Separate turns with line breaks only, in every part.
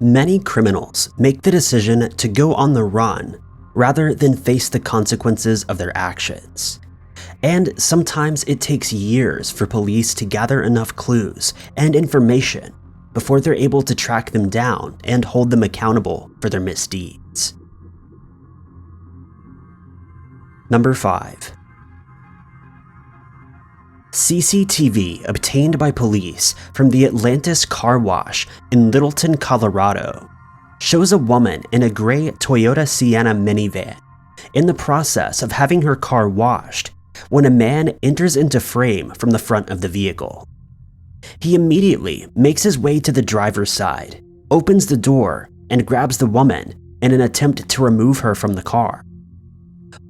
Many criminals make the decision to go on the run rather than face the consequences of their actions. And sometimes it takes years for police to gather enough clues and information before they're able to track them down and hold them accountable for their misdeeds. Number 5. CCTV obtained by police from the Atlantis car wash in Littleton, Colorado, shows a woman in a gray Toyota Sienna minivan in the process of having her car washed when a man enters into frame from the front of the vehicle. He immediately makes his way to the driver's side, opens the door, and grabs the woman in an attempt to remove her from the car.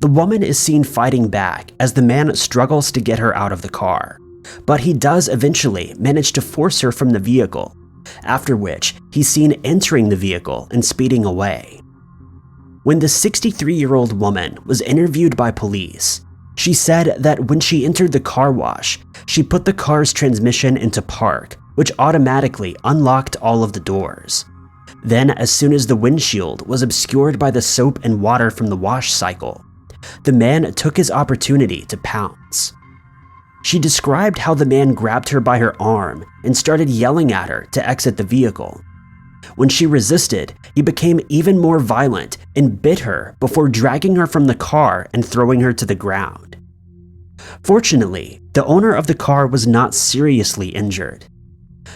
The woman is seen fighting back as the man struggles to get her out of the car, but he does eventually manage to force her from the vehicle, after which he's seen entering the vehicle and speeding away. When the 63-year-old woman was interviewed by police, she said that when she entered the car wash, she put the car's transmission into park, which automatically unlocked all of the doors. Then, as soon as the windshield was obscured by the soap and water from the wash cycle, the man took his opportunity to pounce. She described how the man grabbed her by her arm and started yelling at her to exit the vehicle. When she resisted, he became even more violent and bit her before dragging her from the car and throwing her to the ground. Fortunately, the owner of the car was not seriously injured.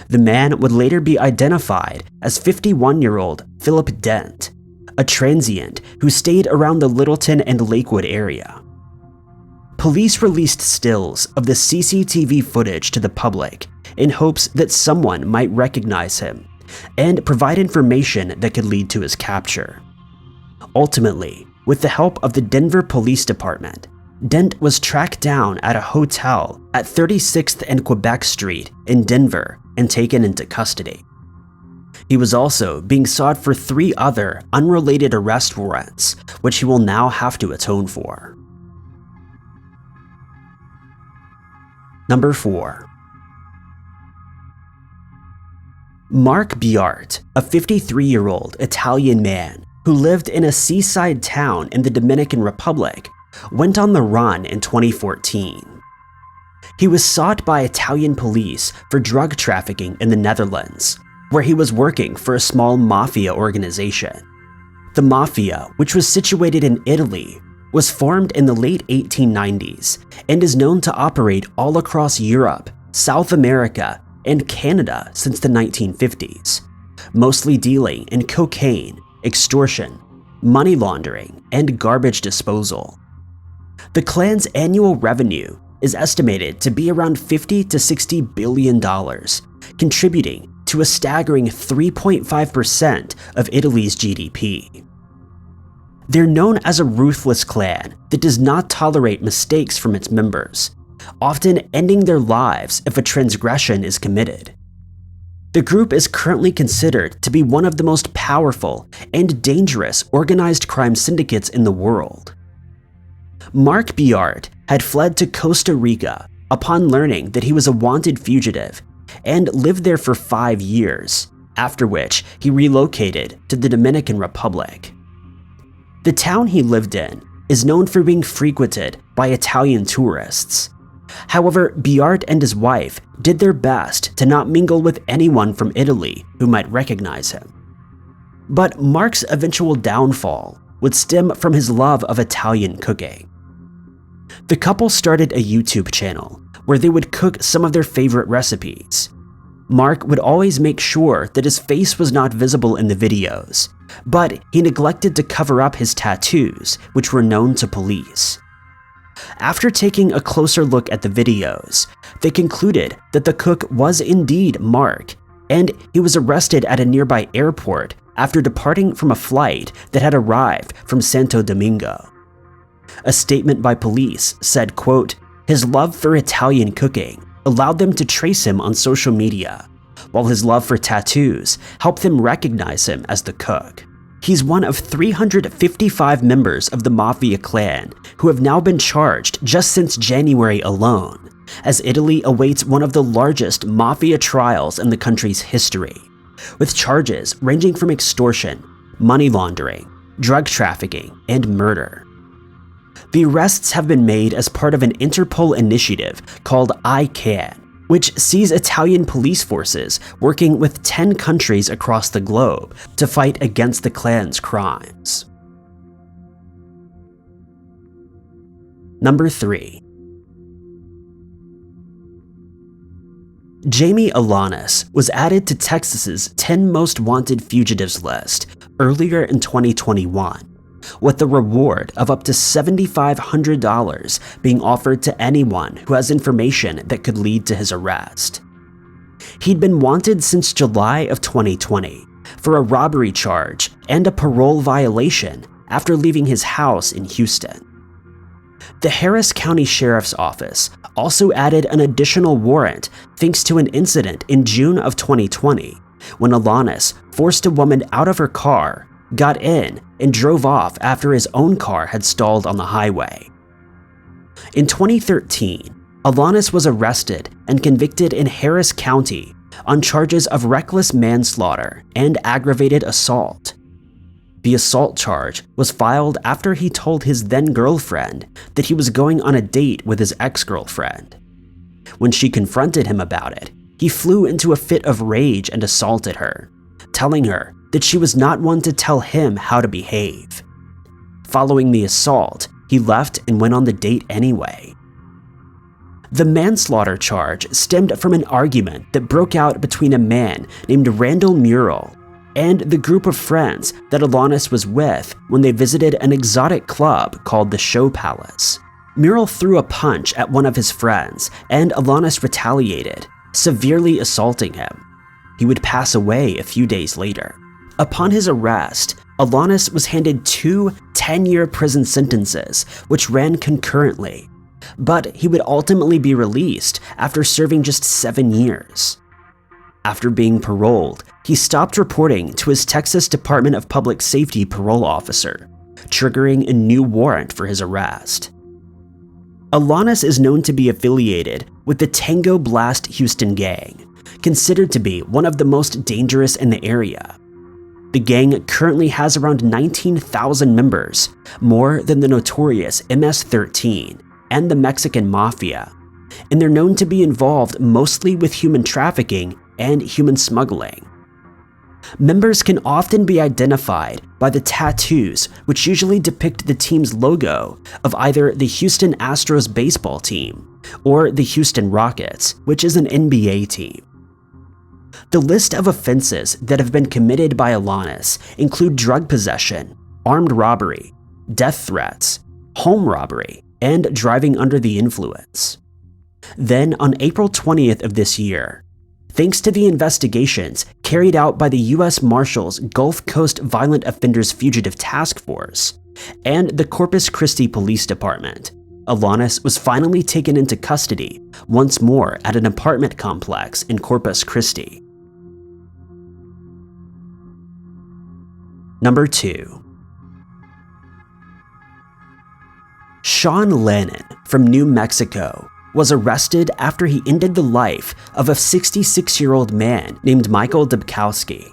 The man would later be identified as 51-year-old Philip Dent, a transient who stayed around the Littleton and Lakewood area. Police released stills of the CCTV footage to the public in hopes that someone might recognize him and provide information that could lead to his capture. Ultimately, with the help of the Denver Police Department, Dent was tracked down at a hotel at 36th and Quebec Street in Denver and taken into custody. He was also being sought for 3 other unrelated arrest warrants, which he will now have to atone for. Number 4. Mark Bart, a 53-year-old Italian man who lived in a seaside town in the Dominican Republic, went on the run in 2014. He was sought by Italian police for drug trafficking in the Netherlands, where he was working for a small mafia organization. The mafia, which was situated in Italy, was formed in the late 1890s and is known to operate all across Europe, South America, and Canada since the 1950s, mostly dealing in cocaine, extortion, money laundering, and garbage disposal. The clan's annual revenue is estimated to be around $50 to $60 billion, contributing to a staggering 3.5% of Italy's GDP. They're known as a ruthless clan that does not tolerate mistakes from its members, often ending their lives if a transgression is committed. The group is currently considered to be one of the most powerful and dangerous organized crime syndicates in the world. Mark Bart had fled to Costa Rica upon learning that he was a wanted fugitive and lived there for 5 years, after which he relocated to the Dominican Republic. The town he lived in is known for being frequented by Italian tourists. However, Bart and his wife did their best to not mingle with anyone from Italy who might recognize him. But Mark's eventual downfall would stem from his love of Italian cooking. The couple started a YouTube channel where they would cook some of their favorite recipes. Mark would always make sure that his face was not visible in the videos, but he neglected to cover up his tattoos, which were known to police. After taking a closer look at the videos, they concluded that the cook was indeed Mark, and he was arrested at a nearby airport after departing from a flight that had arrived from Santo Domingo. A statement by police said, quote, "His love for Italian cooking allowed them to trace him on social media, while his love for tattoos helped them recognize him as the cook. He's one of 355 members of the Mafia clan who have now been charged just since January alone, as Italy awaits one of the largest Mafia trials in the country's history, with charges ranging from extortion, money laundering, drug trafficking, and murder. The arrests have been made as part of an Interpol initiative called I CAN, which sees Italian police forces working with 10 countries across the globe to fight against the clan's crimes. Number 3. Jamie Alanis was added to Texas's 10 most wanted fugitives list earlier in 2021, with the reward of up to $7,500 being offered to anyone who has information that could lead to his arrest. He'd been wanted since July of 2020 for a robbery charge and a parole violation after leaving his house in Houston. The Harris County Sheriff's Office also added an additional warrant thanks to an incident in June of 2020 when Alanis forced a woman out of her car, got in, and drove off after his own car had stalled on the highway. In 2013, Alanis was arrested and convicted in Harris County on charges of reckless manslaughter and aggravated assault. The assault charge was filed after he told his then-girlfriend that he was going on a date with his ex-girlfriend. When she confronted him about it, he flew into a fit of rage and assaulted her, telling her that she was not one to tell him how to behave. Following the assault, he left and went on the date anyway. The manslaughter charge stemmed from an argument that broke out between a man named Randall Murrell and the group of friends that Alanis was with when they visited an exotic club called the Show Palace. Murrell threw a punch at one of his friends, and Alanis retaliated, severely assaulting him. He would pass away a few days later. Upon his arrest, Alanis was handed 2 10-year prison sentences, which ran concurrently, but he would ultimately be released after serving just 7 years. After being paroled, he stopped reporting to his Texas Department of Public Safety parole officer, triggering a new warrant for his arrest. Alanis is known to be affiliated with the Tango Blast Houston gang, considered to be one of the most dangerous in the area. The gang currently has around 19,000 members, more than the notorious MS-13 and the Mexican Mafia, and they're known to be involved mostly with human trafficking and human smuggling. Members can often be identified by the tattoos, which usually depict the team's logo of either the Houston Astros baseball team or the Houston Rockets, which is an NBA team. The list of offenses that have been committed by Alanis include drug possession, armed robbery, death threats, home robbery, and driving under the influence. Then, on April 20th of this year, thanks to the investigations carried out by the U.S. Marshals Gulf Coast Violent Offenders Fugitive Task Force and the Corpus Christi Police Department, Alanis was finally taken into custody once more at an apartment complex in Corpus Christi. Number 2. Shawn Lennon from New Mexico was arrested after he ended the life of a 66-year-old man named Michael Dubkowski.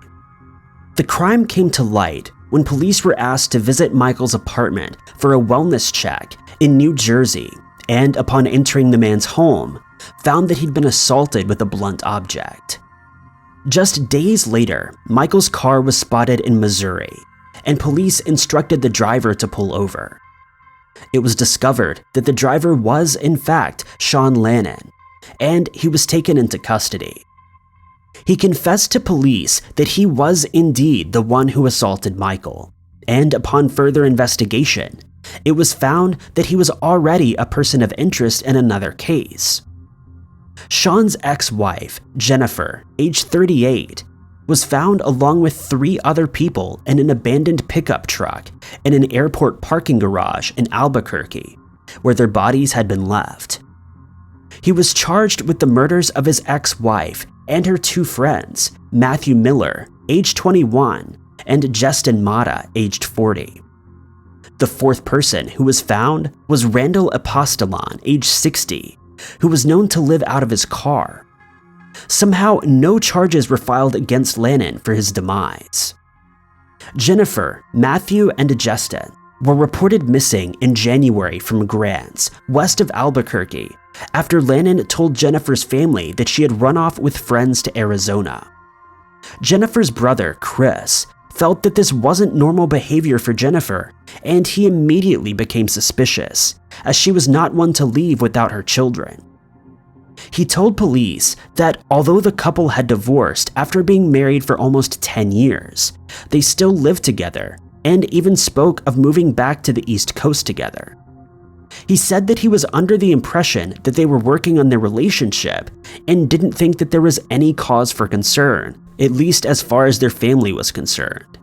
The crime came to light when police were asked to visit Michael's apartment for a wellness check in New Jersey, and upon entering the man's home, found that he'd been assaulted with a blunt object. Just days later, Michael's car was spotted in Missouri, and police instructed the driver to pull over. It was discovered that the driver was, in fact, Shawn Lennon, and he was taken into custody. He confessed to police that he was indeed the one who assaulted Michael, and upon further investigation, it was found that he was already a person of interest in another case. Shawn's ex-wife, Jennifer, aged 38, was found along with 3 other people in an abandoned pickup truck in an airport parking garage in Albuquerque, where their bodies had been left. He was charged with the murders of his ex-wife and her 2 friends, Matthew Miller, aged 21, and Justin Mata, aged 40. The 4th person who was found was Randall Apostolon, aged 60, who was known to live out of his car. Somehow, no charges were filed against Lennon for his demise. Jennifer, Matthew, and Justin were reported missing in January from Grants, west of Albuquerque, after Lennon told Jennifer's family that she had run off with friends to Arizona. Jennifer's brother, Chris, felt that this wasn't normal behavior for Jennifer, and he immediately became suspicious, as she was not one to leave without her children. He told police that although the couple had divorced after being married for almost 10 years, they still lived together and even spoke of moving back to the East Coast together. He said that he was under the impression that they were working on their relationship and didn't think that there was any cause for concern, at least as far as their family was concerned.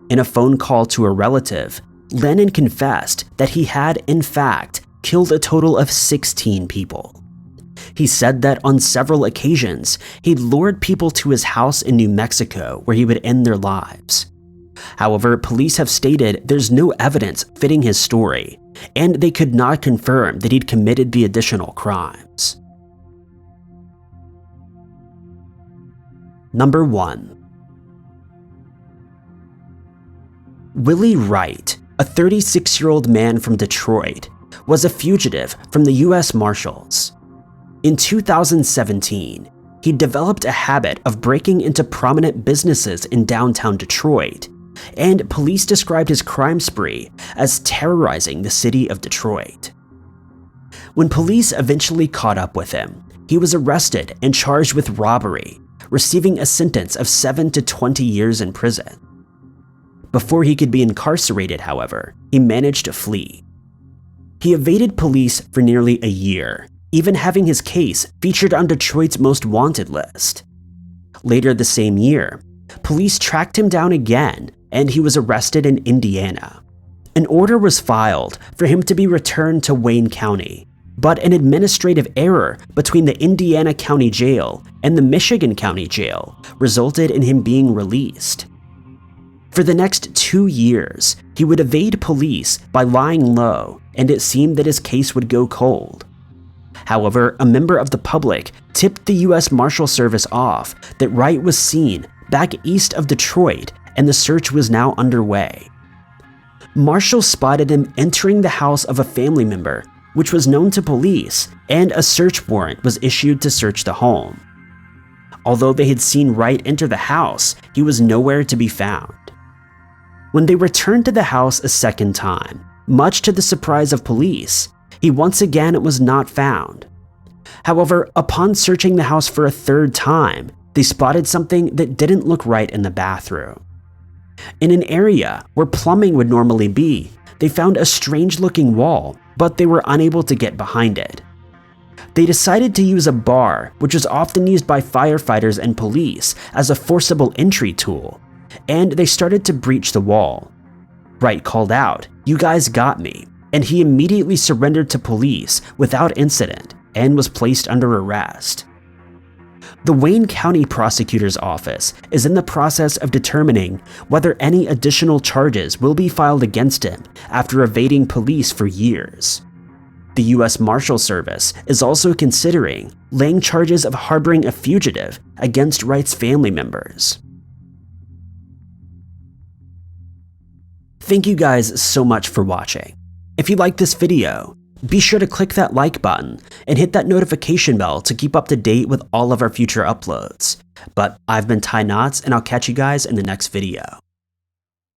In a phone call to a relative, Lennon confessed that he had, in fact, killed a total of 16 people. He said that on several occasions, he'd lured people to his house in New Mexico where he would end their lives. However, police have stated there's no evidence fitting his story, and they could not confirm that he'd committed the additional crimes. Number 1. Willie Wright, a 36-year-old man from Detroit, was a fugitive from the U.S. Marshals. In 2017, he developed a habit of breaking into prominent businesses in downtown Detroit, and police described his crime spree as terrorizing the city of Detroit. When police eventually caught up with him, he was arrested and charged with robbery, receiving a sentence of 7 to 20 years in prison. Before he could be incarcerated, however, he managed to flee. He evaded police for nearly a year, even having his case featured on Detroit's Most Wanted list. Later the same year, police tracked him down again, and he was arrested in Indiana. An order was filed for him to be returned to Wayne County, but an administrative error between the Indiana County Jail and the Michigan County Jail resulted in him being released. For the next 2 years, he would evade police by lying low, and it seemed that his case would go cold. However, a member of the public tipped the U.S. Marshal Service off that Wright was seen back east of Detroit, and the search was now underway. Marshals spotted him entering the house of a family member, which was known to police, and a search warrant was issued to search the home. Although they had seen Wright enter the house, he was nowhere to be found. When they returned to the house a second time, much to the surprise of police, he once again was not found. However, upon searching the house for a third time, they spotted something that didn't look right in the bathroom. In an area where plumbing would normally be, they found a strange-looking wall, but they were unable to get behind it. They decided to use a bar, which was often used by firefighters and police as a forcible entry tool, and they started to breach the wall. Wright called out, "You guys got me," and he immediately surrendered to police without incident and was placed under arrest. The Wayne County Prosecutor's Office is in the process of determining whether any additional charges will be filed against him after evading police for years. The U.S. Marshal Service is also considering laying charges of harboring a fugitive against Wright's family members. Thank you guys so much for watching. If you liked this video, be sure to click that like button and hit that notification bell to keep up to date with all of our future uploads. But I've been Ty Knotts, and I'll catch you guys in the next video.